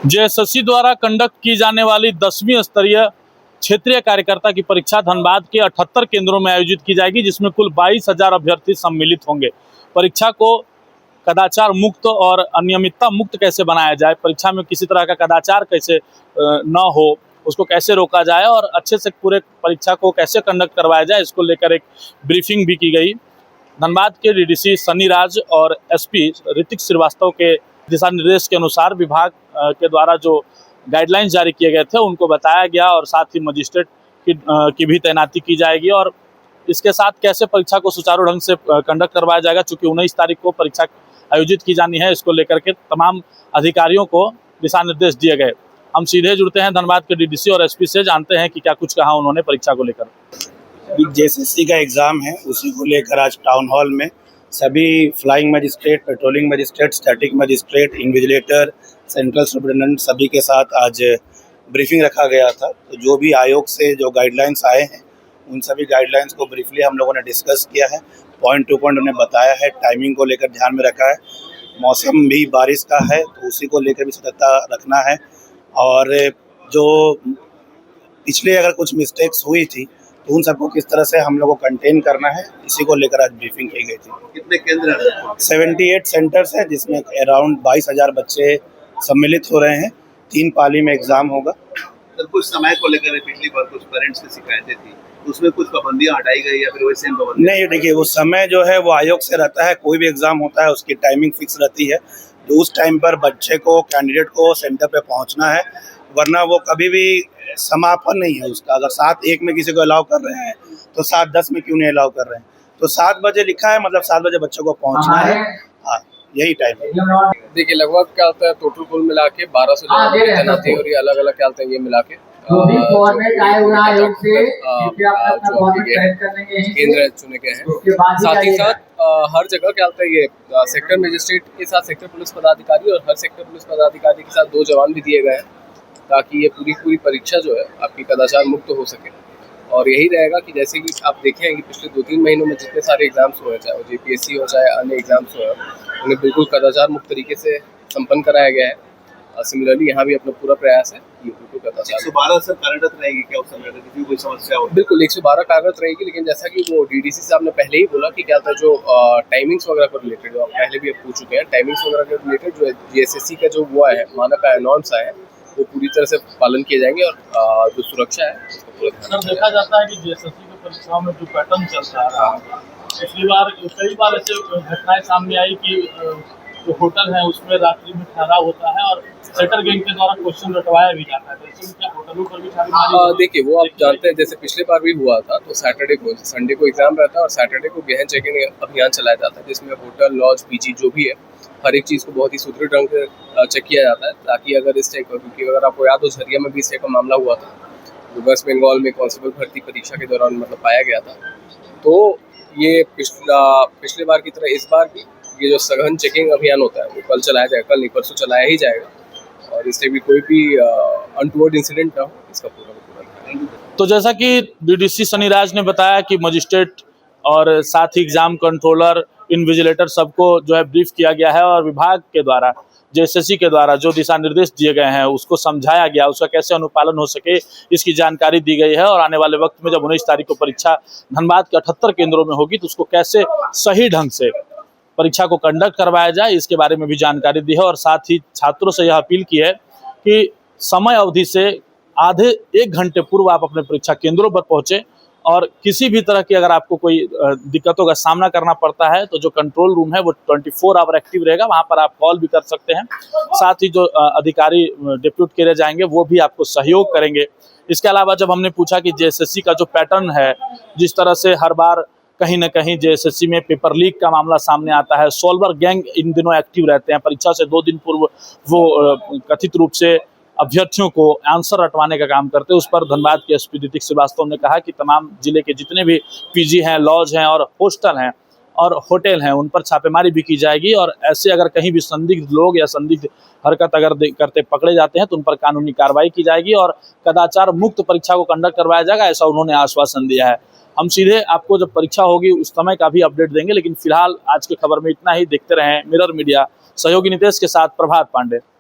JSSC द्वारा conduct की जाने वाली 10वीं स्तरीय क्षेत्रीय कार्यकर्ता की परीक्षा धनबाद के 78 केंद्रों में आयोजित की जाएगी, जिसमें कुल 22,000 अभ्यर्थी सम्मिलित होंगे। परीक्षा को कदाचार मुक्त और अनियमितता मुक्त कैसे बनाया जाए, परीक्षा में किसी तरह का कदाचार कैसे न हो, उसको कैसे रोका जाए और अच्छे से पूरे परीक्षा को कैसे कंडक्ट करवाया जाए, इसको लेकर एक ब्रीफिंग भी की गई। धनबाद के डीडीसी सनी राज और एसपी ऋतिक श्रीवास्तव के दिशा निर्देश के अनुसार विभाग के द्वारा जो गाइडलाइंस जारी किए गए थे उनको बताया गया और साथ ही मजिस्ट्रेट की भी तैनाती की जाएगी और इसके साथ कैसे परीक्षा को सुचारू ढंग से कंडक्ट करवाया जाएगा। चूँकि 19 तारीख को परीक्षा आयोजित की जानी है, इसको लेकर के तमाम अधिकारियों को दिशा निर्देश दिए गए। हम सीधे जुड़ते हैं धनबाद के डीडीसी और एसपी से, जानते हैं कि क्या कुछ कहा उन्होंने परीक्षा को लेकर। जेएसएससी का एग्ज़ाम है, उसी को लेकर आज टाउन हॉल में सभी flying magistrate, patrolling magistrate, static magistrate, invigilator, central superintendent सभी के साथ आज ब्रीफिंग रखा गया था। तो जो भी आयोग से जो गाइडलाइंस आए हैं उन सभी गाइडलाइंस को ब्रीफली हम लोगों ने डिस्कस किया है, पॉइंट टू पॉइंट उन्हें बताया है, टाइमिंग को लेकर ध्यान में रखा है, मौसम भी बारिश का है तो उसी को लेकर भी सतर्कता रखना है और जो पिछले अगर कुछ मिस्टेक्स हुई थी तो उन सबको किस तरह से हम लोग को कंटेन करना है, इसी को लेकर आज ब्रीफिंग की गई थी। कितने केंद्र हैं? 78 सेंटर्स हैं जिसमें अराउंड 22,000 बच्चे सम्मिलित हो रहे हैं। 3 पाली में एग्जाम होगा। तो कुछ समय को लेकर पिछली बार कुछ पेरेंट्स की शिकायतें थी, उसमें कुछ पाबंदियां हटाई गई या फिर वैसे पाबंदी? नहीं, देखिए वो समय जो है वो आयोग से रहता है, कोई भी एग्जाम होता है उसकी टाइमिंग फिक्स रहती है, तो उस टाइम पर बच्चे को, कैंडिडेट को सेंटर पे पहुंचना है, वरना वो कभी भी समापन नहीं है उसका। अगर 7:01 में किसी को अलाउ कर रहे हैं तो 7:10 में क्यों नहीं अलाउ कर रहे हैं? तो 7 बजे लिखा है, मतलब 7 बजे बच्चों को पहुंचना है। हाँ, यही टाइम है। देखिए लगभग क्या होता है, टोटल कुल मिला के 1200 जवानों की तैनाती हो रही है, अलग अलग क्या होता है ये मिला के केंद्र चुने गए हैं। साथ ही साथ हर जगह क्या होता है ये सेक्टर मजिस्ट्रेट के साथ सेक्टर पुलिस पदाधिकारी और हर सेक्टर पुलिस पदाधिकारी के साथ 2 जवान भी दिए गए हैं, ताकि ये पूरी परीक्षा जो है आपकी कदाचार मुक्त हो सके। और यही रहेगा कि जैसे कि आप देखें कि पिछले 2-3 महीनों में जितने सारे एग्जाम्स हुए, चाहे वो जेपीएससी हो चाहे अन्य एग्जाम्स हुए, उन्हें बिल्कुल कदाचार मुक्त तरीके से संपन्न कराया गया है। सिमिलरली यहाँ भी अपना पूरा प्रयास है कि बिल्कुल कदाचार 112 से कार्यरत रहेगी क्या उस समय किसी कोई समस्या हो? बिल्कुल 112 कार्यरत रहेगी, लेकिन जैसा कि वो डीडीसी साहब ने पहले ही बोला कि क्या था जो टाइमिंग्स वगैरह को रिलेटेड जो आप पहले भी पूछ चुके हैं, टाइमिंग्स वगैरह के रिलेटेड जो जेएसएससी का जो वो है मानक है, नॉर्म्स आए हैं, वो पूरी तरह से पालन किए जाएंगे और जो सुरक्षा है उसको पूरा ध्यान सर, देखा जाता है कि जेएसएससी की परीक्षाओं में जो पैटर्न चलता है, पिछली बार कई बार ऐसे घटनाएं सामने आई कि जो होटल है उसमें रात्रि में ठहराव होता है और सेटर गैंग के द्वारा क्वेश्चन रटवाया भी जाता है। तो क्या होटलों पर भी छापेमारी? देखिए वो आप जानते हैं, जैसे पिछले बार भी हुआ था, तो सैटरडे को, संडे को एग्जाम रहता है और सैटरडे को गहन चेकिंग अभियान चलाया जाता है, जिसमें होटल, लॉज, पीजी जो भी है हर एक चीज़ को बहुत ही सुदृढ़ ढंग से चेक किया जाता है, ताकि अगर इस टाइप का, क्योंकि अगर आपको याद हो झरिया में भी इस टाइप का मामला हुआ था, जो वेस्ट बंगाल में कांस्टेबल भर्ती परीक्षा के दौरान मतलब पाया गया था। तो ये पिछले बार की तरह इस बार भी ये जो सघन चेकिंग अभियान होता है वो कल चलाया जाएगा, कल नहीं परसों चलाया ही जाएगा और इससे भी कोई भी अनटूवर्ड इंसिडेंट ना हो, इसका पूरा तो जैसा कि डीडीसी सनी राज ने बताया कि मजिस्ट्रेट और साथ ही एग्जाम कंट्रोलर, इन्विजिलेटर सबको जो है ब्रीफ किया गया है और विभाग के द्वारा, जेएसएससी के द्वारा जो दिशा निर्देश दिए गए हैं उसको समझाया गया, उसका कैसे अनुपालन हो सके इसकी जानकारी दी गई है। और आने वाले वक्त में जब 19 तारीख को परीक्षा धनबाद के 78 केंद्रों में होगी तो उसको कैसे सही ढंग से परीक्षा को कंडक्ट करवाया जाए इसके बारे में भी जानकारी दी है। और साथ ही छात्रों से यह अपील की है कि समय अवधि से आधे 1 घंटे पूर्व आप अपने परीक्षा केंद्रों पर पहुंचे और किसी भी तरह की अगर आपको कोई दिक्कतों का सामना करना पड़ता है तो जो कंट्रोल रूम है वो 24 आवर एक्टिव रहेगा, वहां पर आप कॉल भी कर सकते हैं। साथ ही जो अधिकारी डिप्यूट किए जाएंगे वो भी आपको सहयोग करेंगे। इसके अलावा जब हमने पूछा कि जेएसएससी का जो पैटर्न है, जिस तरह से हर बार कहीं ना कहीं जेएसएससी में पेपर लीक का मामला सामने आता है, सॉल्वर गैंग इन दिनों एक्टिव रहते हैं, परीक्षा से 2 दिन पूर्व वो कथित रूप से अभ्यर्थियों को आंसर रटवाने का काम करते हैं, उस पर धनबाद के एसपी ऋतिक श्रीवास्तव ने कहा कि तमाम जिले के जितने भी पीजी हैं, लॉज हैं और हॉस्टल हैं और होटल हैं उन पर छापेमारी भी की जाएगी और ऐसे अगर कहीं भी संदिग्ध लोग या संदिग्ध हरकत अगर करते पकड़े जाते हैं तो उन पर कानूनी कार्रवाई की जाएगी और कदाचार मुक्त परीक्षा को कंडक्ट करवाया जाएगा, ऐसा उन्होंने आश्वासन दिया है। हम सीधे आपको जब परीक्षा होगी उस समय का भी अपडेट देंगे, लेकिन फिलहाल आज की खबर में इतना ही। देखते रहें मिरर मीडिया। सहयोगी नितेश के साथ प्रभात पांडे।